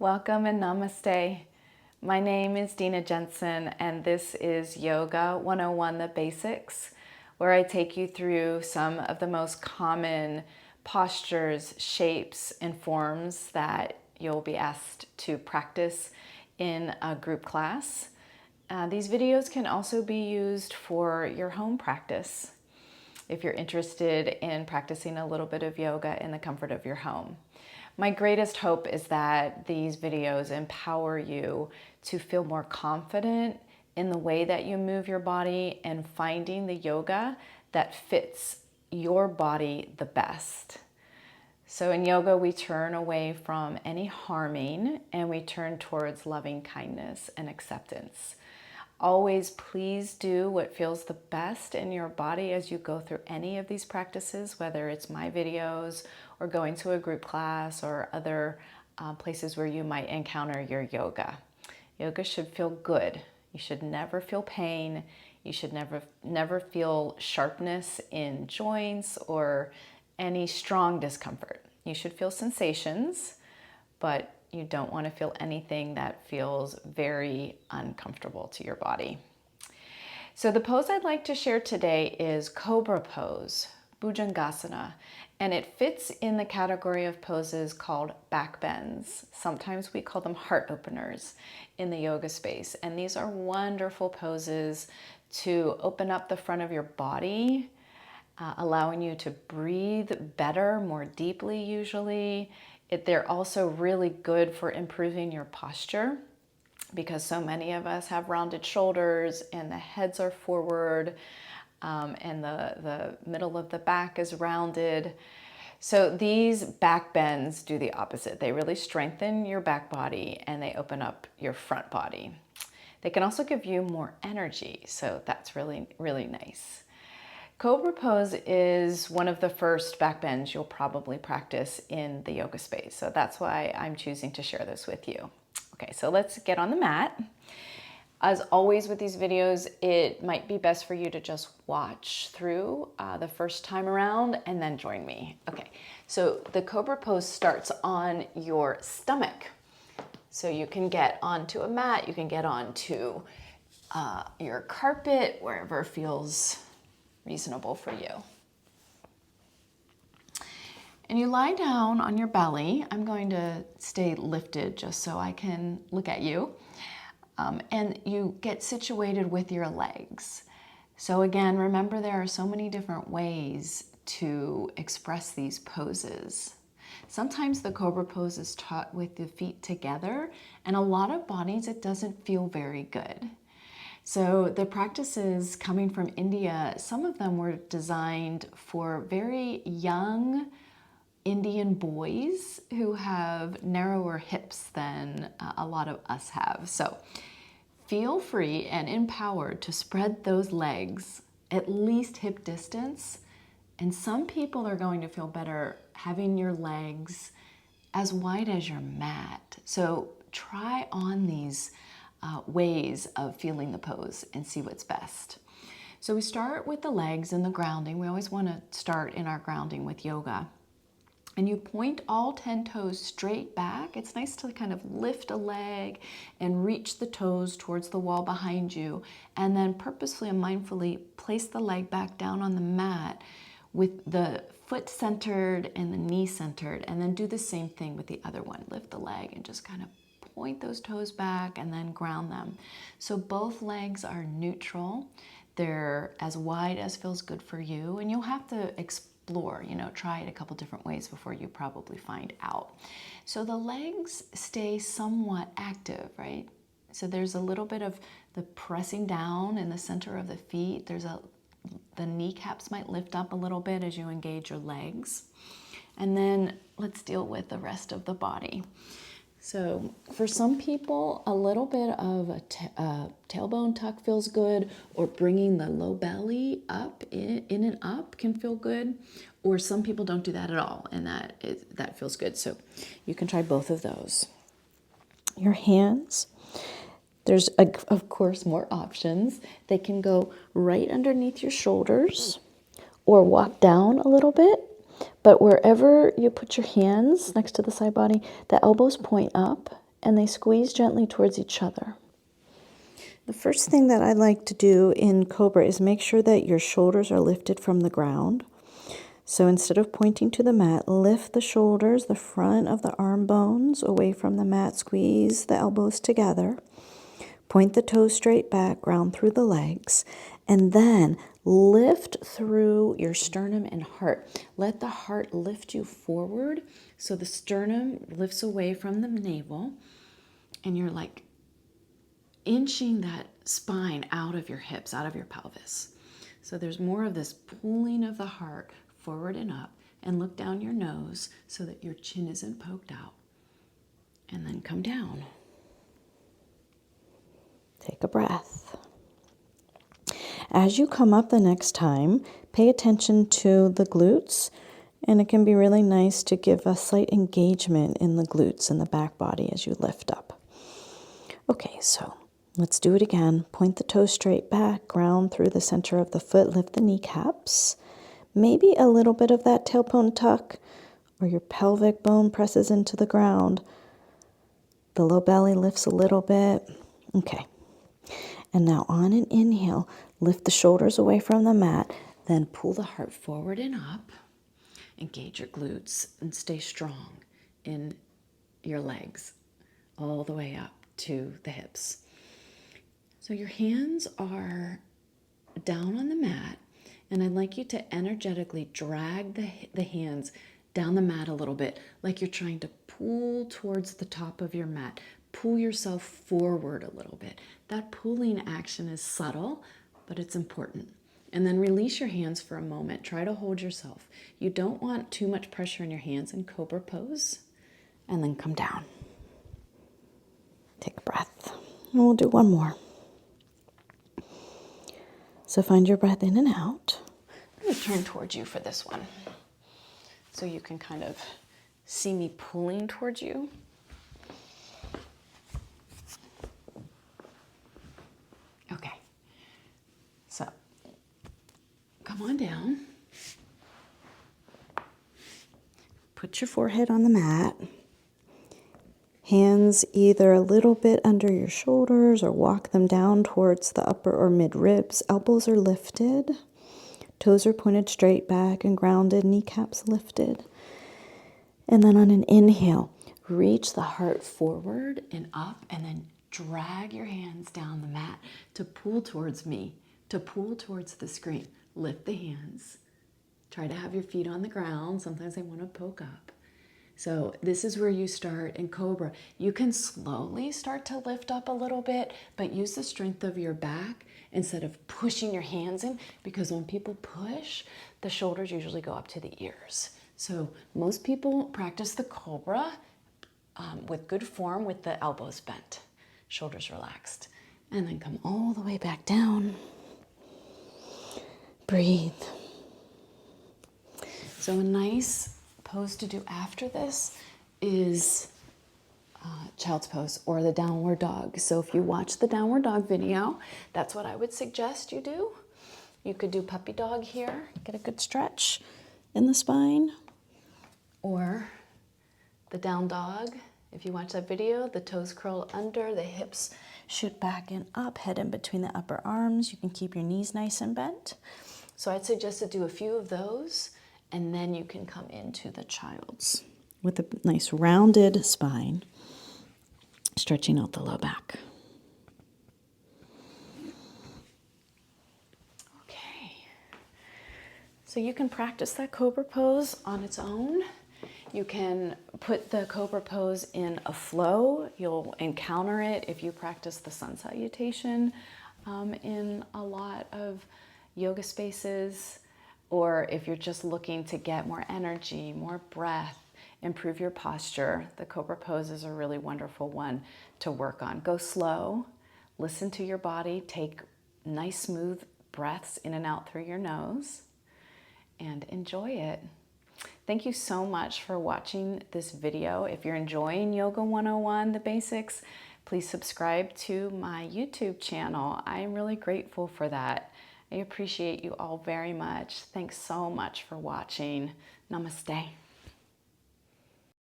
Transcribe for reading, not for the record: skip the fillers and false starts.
Welcome and namaste. My name is Dina Jensen, and this is Yoga 101 The Basics, where I take you through some of the most common postures, shapes, and forms that you'll be asked to practice in a group class. These videos can also be used for your home practice if you're interested in practicing a little bit of yoga in the comfort of your home. My greatest hope is that these videos empower you to feel more confident in the way that you move your body and finding the yoga that fits your body the best. So in yoga, we turn away from any harming and we turn towards loving kindness and acceptance. Always please do what feels the best in your body as you go through any of these practices, whether it's my videos or going to a group class or other places where you might encounter your yoga. Yoga should feel good. You should never feel pain. You should never feel sharpness in joints or any strong discomfort. You should feel sensations, but you don't want to feel anything that feels very uncomfortable to your body. So the pose I'd like to share today is Cobra pose, Bhujangasana, and it fits in the category of poses called back bends. Sometimes we call them heart openers in the yoga space, and these are wonderful poses to open up the front of your body, allowing you to breathe better, more deeply usually. They're also really good for improving your posture because so many of us have rounded shoulders and the heads are forward and the middle of the back is rounded. So these back bends do the opposite. They really strengthen your back body and they open up your front body. They can also give you more energy, so that's really, really nice. Cobra pose is one of the first back bends you'll probably practice in the yoga space. So that's why I'm choosing to share this with you. Okay, so let's get on the mat. As always with these videos, it might be best for you to just watch through the first time around and then join me. Okay, so the Cobra pose starts on your stomach. So you can get onto a mat, you can get onto your carpet, wherever feels reasonable for you. And you lie down on your belly. I'm going to stay lifted just so I can look at you. And you get situated with your legs. So again, remember there are so many different ways to express these poses. Sometimes the Cobra pose is taught with the feet together, and a lot of bodies it doesn't feel very good. So the practices coming from India, some of them were designed for very young Indian boys who have narrower hips than a lot of us have. So feel free and empowered to spread those legs at least hip distance. And some people are going to feel better having your legs as wide as your mat. So try on these ways of feeling the pose and see what's best. So we start with the legs and the grounding. We always want to start in our grounding with yoga. And you point all 10 toes straight back. It's nice to kind of lift a leg and reach the toes towards the wall behind you, and then purposefully and mindfully place the leg back down on the mat with the foot centered and the knee centered, and then do the same thing with the other one. Lift the leg and just kind of point those toes back and then ground them. So both legs are neutral. They're as wide as feels good for you, and you'll have to explore, try it a couple different ways before you probably find out. So the legs stay somewhat active, right? So there's a little bit of the pressing down in the center of the feet. The kneecaps might lift up a little bit as you engage your legs. And then let's deal with the rest of the body. So for some people, a little bit of a tailbone tuck feels good, or bringing the low belly up, in and up can feel good, or some people don't do that at all, and that feels good. So you can try both of those. Your hands, there's, of course, more options. They can go right underneath your shoulders or walk down a little bit. But wherever you put your hands next to the side body, the elbows point up and they squeeze gently towards each other. The first thing that I like to do in Cobra is make sure that your shoulders are lifted from the ground. So instead of pointing to the mat, lift the shoulders, the front of the arm bones away from the mat, squeeze the elbows together, point the toes straight back, ground through the legs, and then lift through your sternum and heart. Let the heart lift you forward so the sternum lifts away from the navel, and you're like inching that spine out of your hips, out of your pelvis. So there's more of this pulling of the heart forward and up, and look down your nose so that your chin isn't poked out. And then come down. Take a breath. As you come up the next time, pay attention to the glutes, and it can be really nice to give a slight engagement in the glutes and the back body as you lift up. Okay, so let's do it again. Point the toes straight back, ground through the center of the foot, lift the kneecaps. Maybe a little bit of that tailbone tuck, or your pelvic bone presses into the ground. The low belly lifts a little bit. Okay. And now on an inhale, lift the shoulders away from the mat, then pull the heart forward and up. Engage your glutes and stay strong in your legs all the way up to the hips. So your hands are down on the mat, and I'd like you to energetically drag the hands down the mat a little bit, like you're trying to pull towards the top of your mat. Pull yourself forward a little bit. That pulling action is subtle, but it's important. And then release your hands for a moment. Try to hold yourself. You don't want too much pressure in your hands in Cobra pose. And then come down. Take a breath. And we'll do one more. So find your breath in and out. I'm going to turn towards you for this one, so you can kind of see me pulling towards you. Okay. So come on down. Put your forehead on the mat. Hands either a little bit under your shoulders or walk them down towards the upper or mid ribs. Elbows are lifted. Toes are pointed straight back and grounded. Kneecaps lifted. And then on an inhale, reach the heart forward and up, and then drag your hands down the mat to pull towards me, to pull towards the screen. Lift the hands. Try to have your feet on the ground. Sometimes they want to poke up. So this is where you start in Cobra. You can slowly start to lift up a little bit, but use the strength of your back instead of pushing your hands in, because when people push, the shoulders usually go up to the ears. So most people practice the Cobra with good form with the elbows bent, shoulders relaxed, and then come all the way back down. Breathe. So a nice pose to do after this is child's pose or the downward dog. So if you watch the downward dog video, that's what I would suggest you do. You could do puppy dog here, get a good stretch in the spine, or the down dog. If you watch that video, the toes curl under, the hips shoot back and up, head in between the upper arms. You can keep your knees nice and bent. So I'd suggest to do a few of those, and then you can come into the child's with a nice rounded spine, stretching out the low back. Okay. So you can practice that Cobra pose on its own. You can put the Cobra pose in a flow. You'll encounter it if you practice the sun salutation in a lot of yoga spaces, or if you're just looking to get more energy, more breath, improve your posture. The Cobra pose is a really wonderful one to work on. Go slow, listen to your body, take nice smooth breaths in and out through your nose, and enjoy it. Thank you so much for watching this video. If you're enjoying Yoga 101, the basics, please subscribe to my YouTube channel. I'm really grateful for that. I appreciate you all very much. Thanks so much for watching. Namaste.